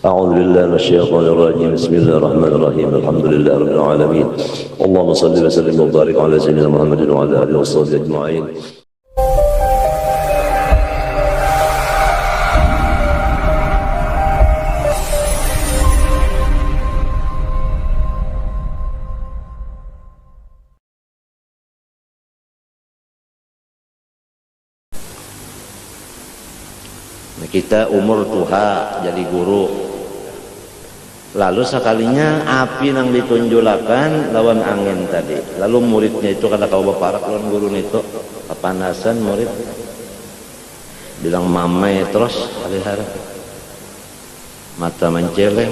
أعوذ بالله من الشيطان الرجيم بسم الله الرحمن الرحيم الحمد لله رب العالمين اللهم صل وسلم وبارك على سيدنا محمد وعلى آله وصحبه أجمعين. Kita umur tuha jadi guru, lalu sekalinya api nang ditunjulakan lawan angin tadi, lalu muridnya itu kata kau baparak lawan guru itu kepanasan, murid bilang mamai terus hari-hari mata menceleng,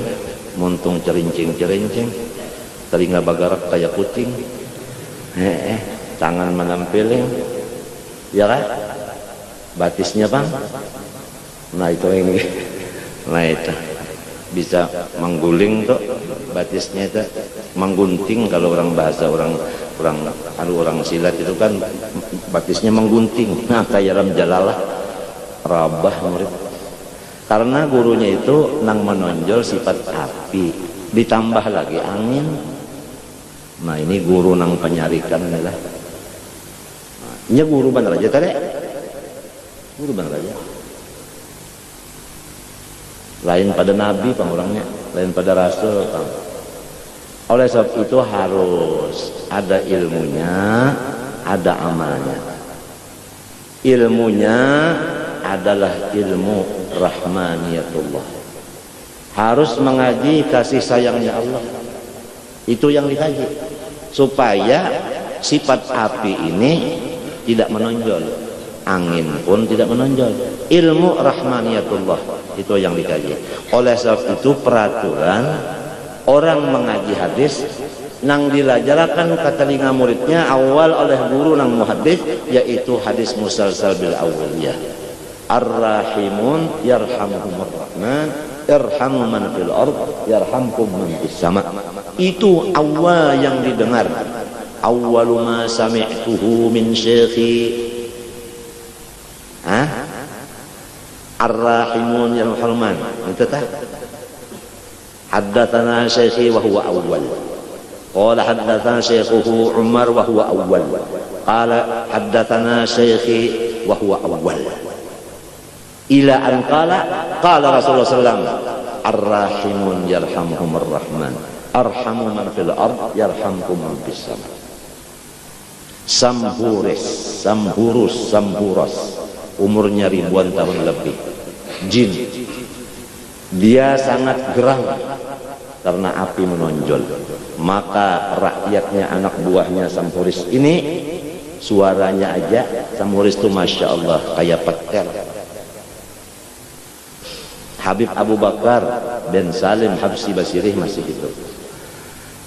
muntung cerincing-cerincing, telinga bagarak kayak kucing, tangan menampiling, ya kan, batisnya bang. Nah itu ini, nah itu bisa mengguling tuh batisnya itu, menggunting kalau orang bahasa orang silat itu kan batisnya menggunting. Nah kayak Ram Jalalah rabah murid, karena gurunya itu nang menonjol sifat api, ditambah lagi angin. Nah ini guru nang penyarikan inilah. Nah, ini guru bener aja tadi, guru bener aja. Lain pada nabi pengurangnya, lain pada rasul. Oleh sebab itu harus ada ilmunya, ada amalnya. Ilmunya adalah ilmu rahmaniyatullah, harus mengaji kasih sayangnya Allah, itu yang dikaji supaya sifat api ini tidak menonjol, angin pun tidak menonjol. Ilmu rahmaniyatullah itu yang dikaji. Oleh sebab itu peraturan orang mengaji hadis nang dilajarakan ke telinga muridnya awal oleh guru nang muhaddis, yaitu hadis musalsal bil awwaliyah. Ar-rahimun yarhamuhumur rahman irhamu man fil ard yarhamkum man fis sama. Itu awal yang didengar. Awwalu ma sami'tuhu min syekhi Ar-rahimun yarhamuhumman. Itu tah. Haddatsana syekhi wa huwa awwal. Qala haddatsana syekhuhu Umar wa huwa awwal. Qala haddatsana syekhi wa huwa awwal. Ila an qala Rasulullah sallallahu alaihi wasallam ar-rahimun yarhamuhumur rahman arhamu man fil ard yarhamkum man fis sama. Samburos umurnya ribuan tahun lebih, jin, dia sangat geram karena api menonjol. Maka rakyatnya, anak buahnya Samhuris ini, suaranya aja Samhuris itu masya Allah kayak petir. Habib Abu Bakar bin Salim Habsyi Basirih masih itu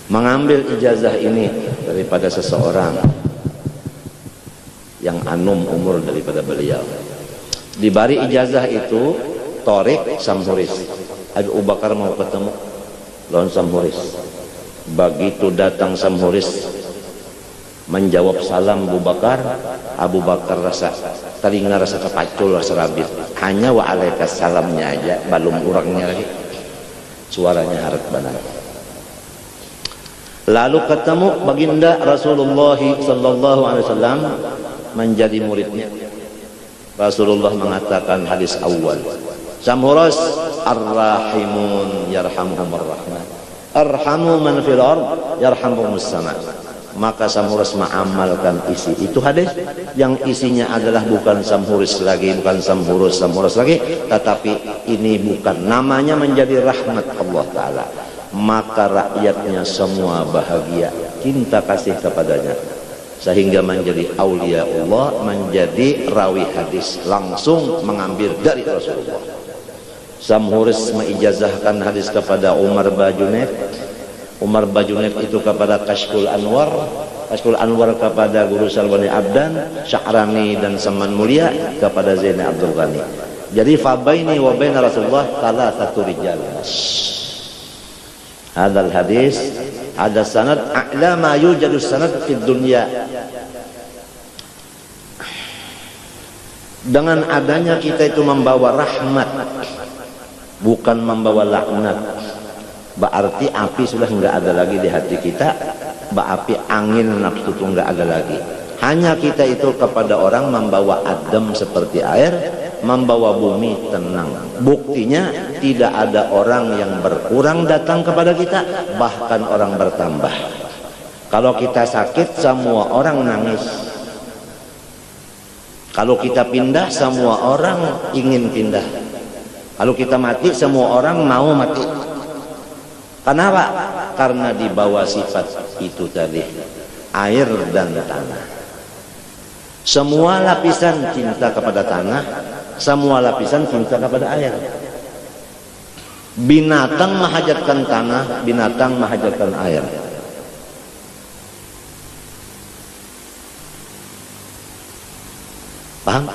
mengambil ijazah ini daripada seseorang yang anum umur daripada beliau. Diberi ijazah itu Torik Samhuris. Abu Bakar mau ketemu lawan Samhuris. Begitu datang Samhuris menjawab salam Abu Bakar rasa telinga rasa kepacul, rasa rabit. Hanya wa alaikas salamnya aja, belum urangnya lagi, suaranya harat benar. Lalu ketemu baginda Rasulullah sallallahu alaihi wasallam menjadi muridnya. Rasulullah mengatakan hadis awal, Samhuras ar-rahimun yarhamuhumur rahman arhamu man fil ard yarhamuhumus sama. Maka Samhuras mengamalkan isi itu hadis, yang isinya adalah bukan Samhuris lagi, bukan Samhuras lagi, tetapi ini bukan, namanya menjadi rahmat Allah Ta'ala. Maka rakyatnya semua bahagia, cinta kasih kepadanya, sehingga menjadi aulia Allah, menjadi rawi hadis, langsung mengambil dari Rasulullah. Samhuris mengijazahkan hadis kepada Umar Bajunet, Umar Bajunet itu kepada Kashful Anwar, Kashful Anwar kepada Guru Salwani Abdan, Sya'rani dan Saman Mulia kepada Zaini Abdul Ghani. Jadi fabaini wa baina Rasulullah thalathatu rijal. Hadal hadis ada sanad a'la ma yujadu sanad fid dunya. Dengan adanya kita itu membawa rahmat bukan membawa laknat. Berarti api sudah enggak ada lagi di hati kita, berarti angin nafsu itu enggak ada lagi. Hanya kita itu kepada orang membawa adem seperti air, membawa bumi tenang. Buktinya tidak ada orang yang berkurang datang kepada kita, bahkan orang bertambah. Kalau kita sakit, semua orang nangis. Kalau kita pindah, semua orang ingin pindah. Kalau kita mati, semua orang mau mati. Kenapa? Karena di bawah sifat itu tadi, air dan tanah. Semua lapisan cinta kepada tanah, semua lapisan cinta kepada air. Binatang menghajatkan tanah, binatang menghajatkan air. Paham?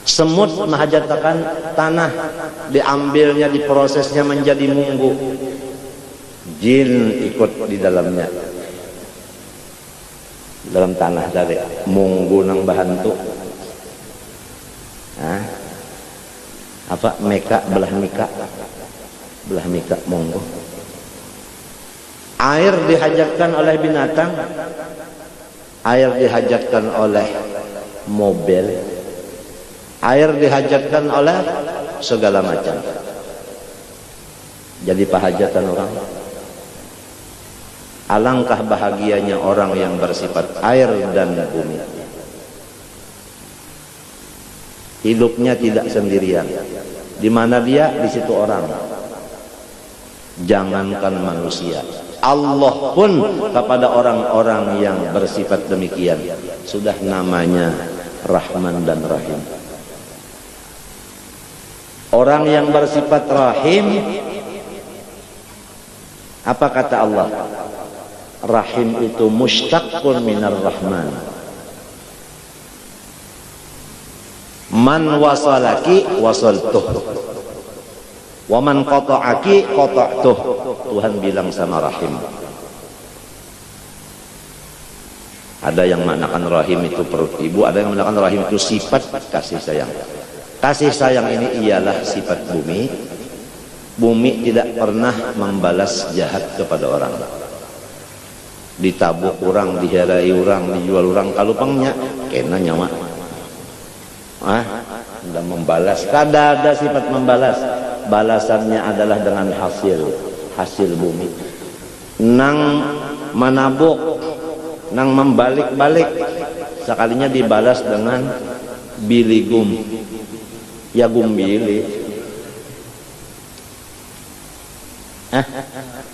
Semut menghajatkan tanah, diambilnya, diprosesnya menjadi munggu. Jin ikut di dalamnya, dalam tanah dari munggu nang bahantu. Apa meka belah mika monggo. Air dihajatkan oleh binatang, air dihajatkan oleh mobil, air dihajatkan oleh segala macam. Jadi pahajatan orang. Alangkah bahagianya orang yang bersifat air dan bumi. Hidupnya tidak sendirian. Di mana dia, di situ orang. Jangankan manusia, Allah pun kepada orang-orang yang bersifat demikian sudah namanya Rahman dan Rahim. Orang yang bersifat Rahim, apa kata Allah? Rahim itu mushtaqun minar Rahman. Man wasalaki wasaltuh, wa man qata'aki qata'tuh. Tuhan bilang sama Rahim. Ada yang maknakan Rahim itu perut ibu, ada yang maknakan Rahim itu sifat kasih sayang. Kasih sayang ini ialah sifat bumi. Bumi tidak pernah membalas jahat kepada orang. Ditabuk orang, diherai orang, dijual orang, kalau pangnya kena nyawa. Sudah membalas, kada ada sifat membalas. Balasannya adalah dengan hasil bumi. Nang menabuk, nang membalik-balik, sekalinya dibalas dengan biligum. Ya gumbili.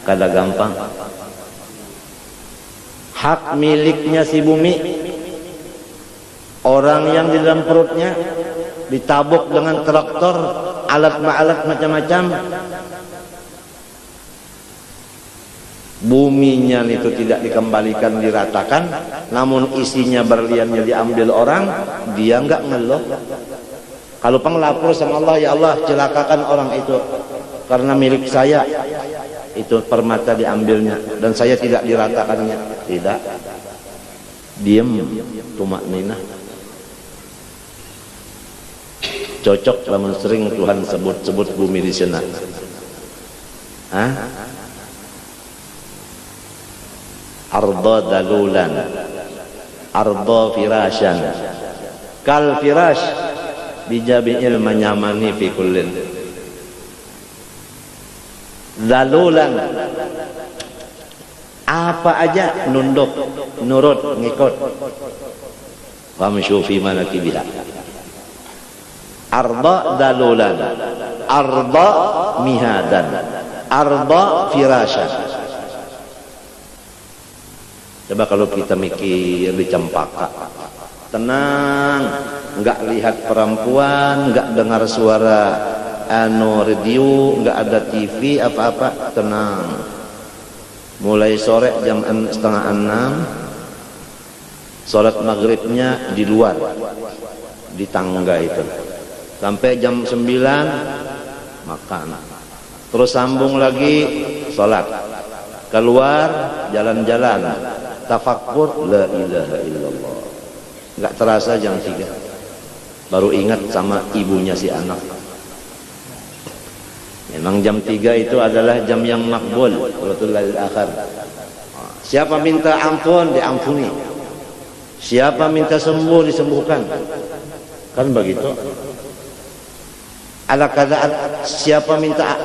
Kada gampang. Hak miliknya si bumi, orang yang di dalam perutnya ditabuk dengan traktor, alat macam-macam. Buminya itu tidak dikembalikan, diratakan, namun isinya berliannya diambil orang, dia enggak ngeluh. Kalau penglapor sama Allah, ya Allah celakakan orang itu karena milik saya. Itu permata diambilnya dan saya tidak diratakannya. Tidak. Diam, tumak ninah. Cocok lamun sering Tuhan sebut-sebut bumi di sana. Arda dalulan, arda firasyan, kal firash bijabi'il manyamani fi kullin. Dalulan, apa aja nunduk, nurut, ngikut. Famshu fi manakibiha. Arda dalulan, arda mihadan, arda firasyan. Coba kalau kita mikir di Cempaka, tenang, enggak lihat perempuan, enggak dengar suara radio, enggak ada TV apa-apa, tenang. Mulai sore jam 5:30, sholat maghribnya di luar, di tangga itu, sampai jam 9 makan, terus sambung lagi sholat, keluar jalan-jalan, tafakkur la ilaha illallah. Enggak terasa jam 3 baru ingat sama ibunya si anak. Memang jam 3 itu adalah jam yang makbul, Thuluthul Lailil Akhir. Siapa minta ampun, diampuni. Siapa minta sembuh, disembuhkan. Kan begitu. Ala kadaan siapa minta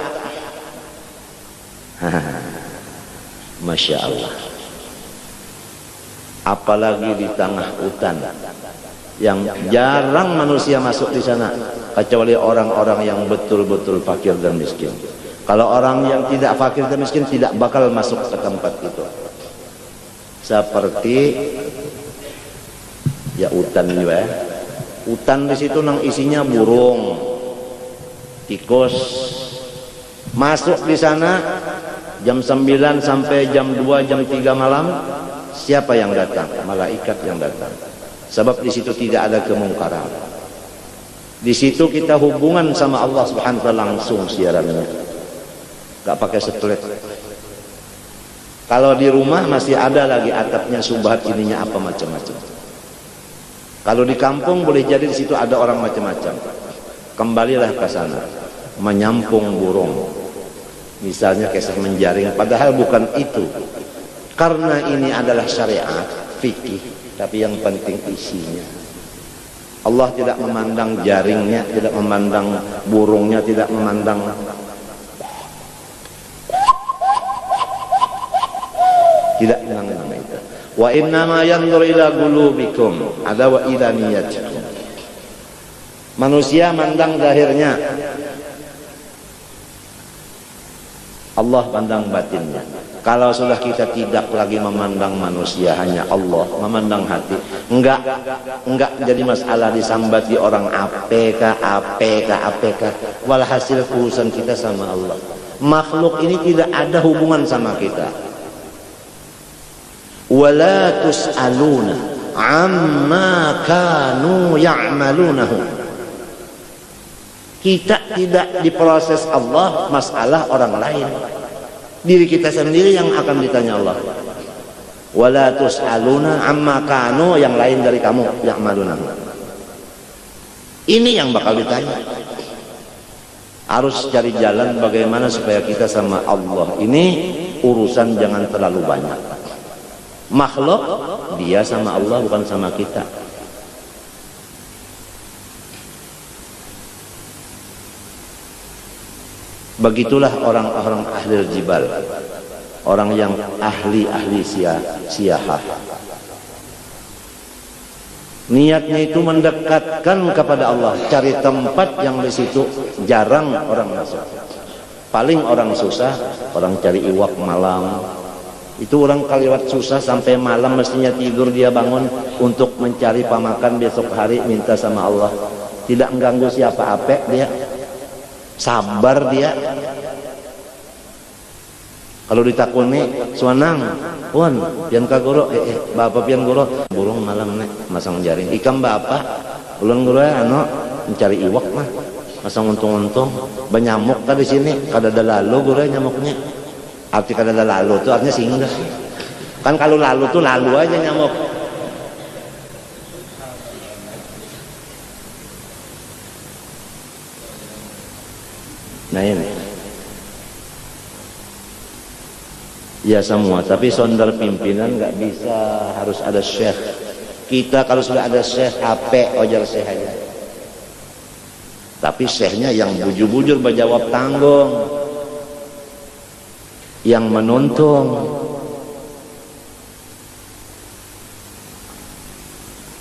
Masya Allah. Apalagi di tengah hutan yang jarang manusia masuk di sana kecuali orang-orang yang betul-betul fakir dan miskin. Kalau orang yang tidak fakir dan miskin tidak bakal masuk ke tempat itu. Seperti ya hutan juga ya. Hutan di situ nang isinya burung, tikus. Masuk di sana jam 9 sampai jam 2, jam 3 malam, siapa yang datang? Malaikat yang datang. Sebab di situ tidak ada kemungkaran. Di situ kita hubungan sama Allah Subhanahu wa taala langsung siarannya. Enggak pakai satelit. Kalau di rumah masih ada lagi atapnya subhat ininya apa macam-macam. Kalau di kampung boleh jadi di situ ada orang macam-macam. Kembalilah ke sana, menyampung burung. Misalnya kisah menjaring, padahal bukan itu. Karena ini adalah syariat, fikih, tapi yang penting isinya. Allah tidak memandang jaringnya, tidak memandang burungnya, tidak memandang tidak menang itu. Wa innama yanzur ila qulubikum, ada wa ila niyatikum. Manusia mandang zahirnya, Allah pandang batinnya. Kalau sudah kita tidak lagi memandang manusia, hanya Allah, memandang hati, enggak jadi masalah disambati orang APK. Walhasil urusan kita sama Allah. Makhluk ini tidak ada hubungan sama kita. Wala tus'aluna amma kanu ya'malunahu. Kita tidak diproses Allah masalah orang lain. Diri kita sendiri yang akan ditanya Allah. Wala tus'aluna amma kanu, yang lain dari kamu ya'malunahu. Ini yang bakal ditanya. Harus cari jalan bagaimana supaya kita sama Allah ini urusan jangan terlalu banyak. Makhluk dia sama Allah, bukan sama kita. Begitulah orang-orang ahli jibal, orang yang ahli siyahah. Niatnya itu mendekatkan kepada Allah, cari tempat yang di situ jarang orang masuk. Paling orang susah, orang cari iwak malam. Itu orang kaliwat susah sampai malam mestinya tidur, dia bangun untuk mencari pamakan besok hari, minta sama Allah. Tidak mengganggu siapa-apa, dia sabar dia. Kalau ditakuni suanang pun pian ka guru bapak pian guru burung malam nek masang jaring ikam bapak ulun guru anu mencari iwak mah masang untung-untung banyamuk ka di sini kada ada lalu guru nyamuknya. Arti kada ada lalu itu artinya singgah. Kan kalau lalu tuh lalu aja nyamuk. Nah ini ya semua, tapi sondar pimpinan nggak bisa, harus ada syekh. Kita kalau sudah ada syekh ape ojar syekh aja, tapi syekhnya yang bujur-bujur berjawab tanggung, yang menuntung.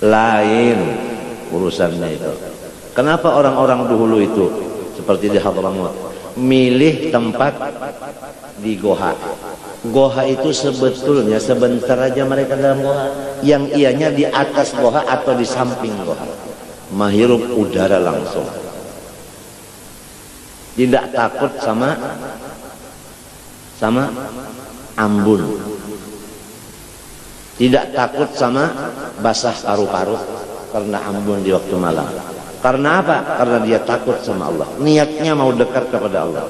Lain urusannya itu. Kenapa orang-orang dahulu itu seperti di Hadramut milih tempat di goha? Goha itu sebetulnya sebentar aja mereka dalam goha, yang ianya di atas goha atau di samping goha, menghirup udara langsung, tidak takut sama ambun, tidak takut sama basah paru-paru karena ambun di waktu malam. Karena apa? Karena dia takut sama Allah, niatnya mau dekat kepada Allah,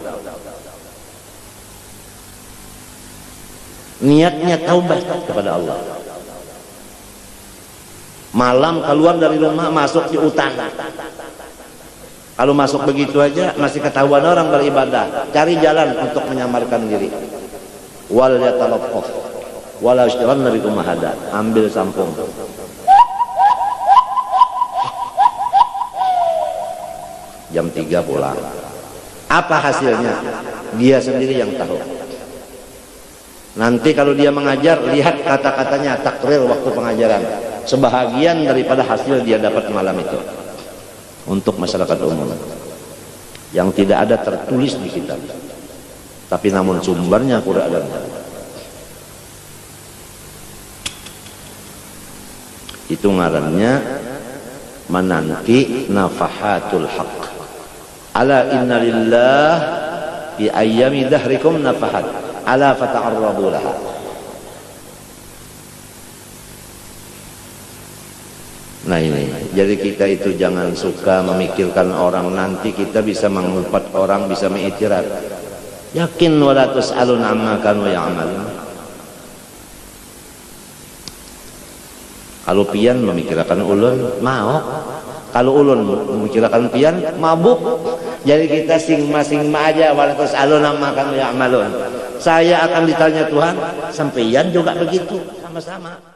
niatnya taubat kepada Allah. Malam keluar dari rumah masuk di hutan, Kalau masuk begitu aja masih ketahuan orang beribadah, cari jalan untuk menyamarkan diri. Wal yatalaffaf wala yashtaranna bikum ahada. Ambil sampung. Jam 3 pulang. Apa hasilnya? Dia sendiri yang tahu. Nanti kalau dia mengajar, lihat kata-katanya, takrir waktu pengajaran. Sebahagian daripada hasil dia dapat malam itu untuk masyarakat umum yang tidak ada tertulis di kitab, tapi namun sumbernya Quran dan hadis. Itu ngarannya menanti nafahatul haq. Ala inna lillah bi ayyami dahrikum nafahat ala fata'arradu laha. Nah ini, jadi kita itu jangan suka memikirkan orang, nanti kita bisa mengumpat orang, bisa mengiktiraf. Yakin wala tus'alun amma kanu ya'malun. Kalau pian memikirkan ulun, mau. Kalau ulun memikirkan pian, mabuk. Jadi kita sing-masing aja wala tus'alun amma kanu ya'malun. Saya akan ditanya Tuhan, sampeyan juga begitu, sama-sama.